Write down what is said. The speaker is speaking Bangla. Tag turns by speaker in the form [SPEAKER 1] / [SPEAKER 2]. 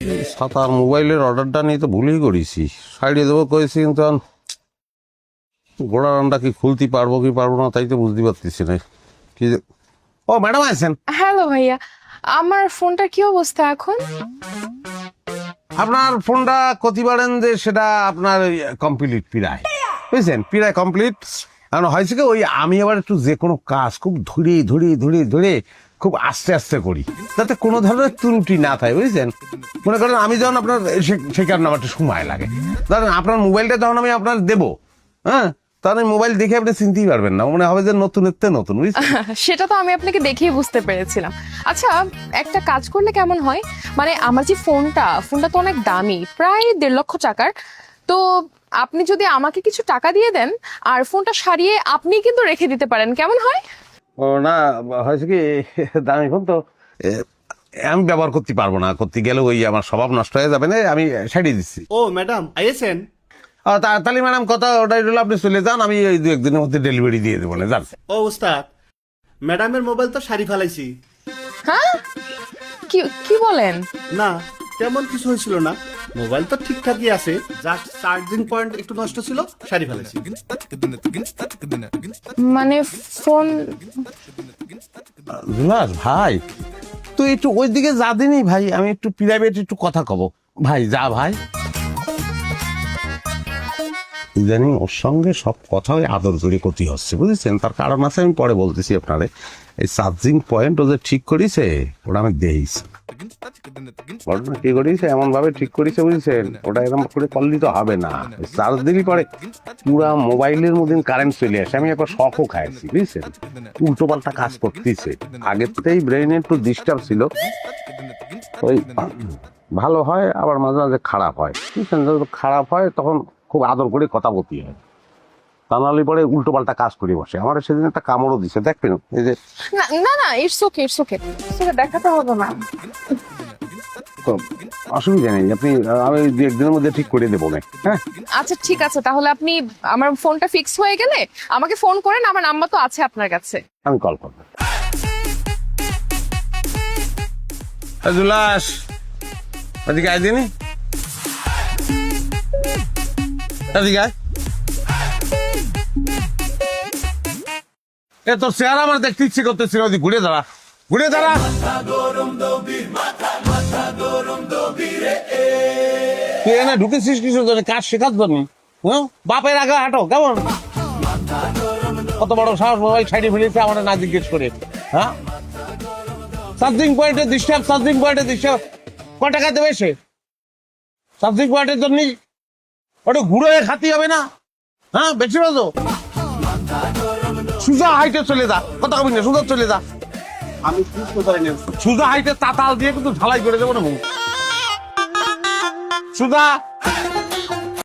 [SPEAKER 1] সাতার মোবাইলের অর্ডারটা নিয়ে তো ভুলেই করেছি, সাইডে দেবো করেছি, কিন্তু ঘোড়া রান্না কি খুলতে পারবো কি পারবো না তাই তো বুঝতে পারতেছি না কি ও ম্যাডাম আছেন?
[SPEAKER 2] হ্যালো ভাইয়া, আমার ফোনটার কি অবস্থা এখন?
[SPEAKER 1] আপনার ফোনটা ক্ষতি পারেন যে সেটা আপনার কমপ্লিট প্রায়, বুঝছেন, প্রায় কমপ্লিট। কারণ হয়েছে কি, ওই আমি আবার একটু যে কোনো কাজ খুব ধরে ধরে ধরে ধরে খুব আস্তে আস্তে করি, যাতে কোনো ধরনের ত্রুটি না থাকে, বুঝছেন। মনে করেন আমি যখন আপনার সে কারণে আমার একটু সময় লাগে। ধরেন আপনার মোবাইলটা যখন আমি আপনার দেবো, হ্যাঁ, তাহলে মোবাইল দেখে আপনি চিনতেই পারবেন না, মনে হবে যে নতুনের থেকে নতুন, বুঝছেন।
[SPEAKER 2] সেটা তো আমি আপনাকে দেখেই বুঝতে পেরেছিলাম। আচ্ছা, একটা কাজ করলে কেমন হয়, মানে আমার যে ফোনটা তো অনেক দামি, প্রায় 1.5 লক্ষ টাকার। তো আপনি যদি আমাকে কিছু টাকা দিয়ে দেন আর ফোনটা সারিয়ে আপনি কিন্তু রেখে দিতে পারেন, কেমন হয়?
[SPEAKER 1] ও না, হয়েছে কি, দামি ফোন তো আমি ব্যবহার করতে পারবো না, করতে গেলে ওই আমার স্বভাব নষ্ট হয়ে যাবে না, আমি সারিয়ে দিচ্ছি।
[SPEAKER 3] ও ম্যাডাম আইয়েছেন?
[SPEAKER 1] তাহলে ম্যাডাম কথা ওটাই রইল, আপনি চলে যান, আমি এই 2-1 দিনের মধ্যে ডেলিভারি দিয়ে দেবো না, যান।
[SPEAKER 3] ও উস্তাদ, ম্যাডামের মোবাইল তো সারি ফেলাইছি।
[SPEAKER 2] হ্যাঁ, কি কি বলেন?
[SPEAKER 3] না, তেমন কিছু হয়েছিল না, মোবাইল তো ঠিকঠাকই আছে, জাস্ট চার্জিং পয়েন্ট একটু নষ্ট ছিল, সারি ফেলাইছি।
[SPEAKER 2] মানে ফোন
[SPEAKER 1] জুলাস ভাই, তুই একটু ওই দিকে যা দিনি ভাই, আমি একটু প্রাইভেট একটু কথা কব ভাই, যা ভাই। ইদানিং ওর সঙ্গে সব কথা ওই আদর করে ক্ষতি হচ্ছে, বুঝেছেন। তার কারণ আছে, আমি পরে বলতেছি আপনারে। এই চার্জিং পয়েন্ট ও যে ঠিক করিছে, ওটা আমি দেখছি কি করিছে, এমন ভাবে ঠিক করিছে, বুঝছেন। ওটা এরকম করে করলে তো হবে না, চার্জ দিলি পরে পুরা মোবাইলের মধ্যে কারেন্ট চলে আসে। আমি একবার শখও খাইছি, বুঝছেন, উল্টো পাল্টা কাজ করতেছে। আগের থেকেই ব্রেইনে একটু ডিস্টার্ব ছিল, ওই ভালো হয় আবার মাঝে মাঝে খারাপ হয়, বুঝছেন। যখন খারাপ হয় তখন খুব আদর করে কথা বলতে হয়, তা নাহলে পরে উল্টো পাল্টা কাজ করে বসে। আমার সেদিন একটা কামড়ও দিছে, দেখবেন এই যে।
[SPEAKER 2] না না না, ইটস ওকে ইটস ওকে, দেখাতে হবে না।
[SPEAKER 1] তো অসুবিধা নেই, আপনি আমি 2-1 দিনের মধ্যে ঠিক করে দেবো না, হ্যাঁ।
[SPEAKER 2] আচ্ছা ঠিক আছে, তাহলে আপনি আমার ফোনটা ফিক্স হয়ে গেলে আমাকে ফোন করেন, আমার নাম্বার তো আছে আপনার কাছে।
[SPEAKER 1] আমি কল করবো। জুলাস, এদিকে আয় দিনি, এদিকে আয়। এ তোর চেহারা আমার দেখতে ইচ্ছে করতেছিল, ঘুরে দাঁড়া, ঘুরে দাঁড়া। তুই এনে ঢুকেছিস কিছু জন্য, কাজ শেখার জন্য, হ্যাঁ। বাপের আগে হাঁটো, কেমন কত বড় সাহস, মোবাইল সাইডে ফেলেছে আমার না জিজ্ঞেস করে, হ্যাঁ। চার্জিং পয়েন্টে ডিস্টার্ব, চার্জিং পয়েন্টে ডিস্টার্ব, ক টাকা দেবে সে চার্জিং পয়েন্টের জন্য? ওটা ঘুরে খাতি হবে না, হ্যাঁ, বেশি বাজো। সুজা হাইটে চলে যা, কথা কবি না, সুজা চলে যা।
[SPEAKER 3] আমি বুঝতে পারি না।
[SPEAKER 1] সুজা হাইটে তাতাল দিয়ে কিন্তু ঢালাই করে দেবো না মুখ। সুজা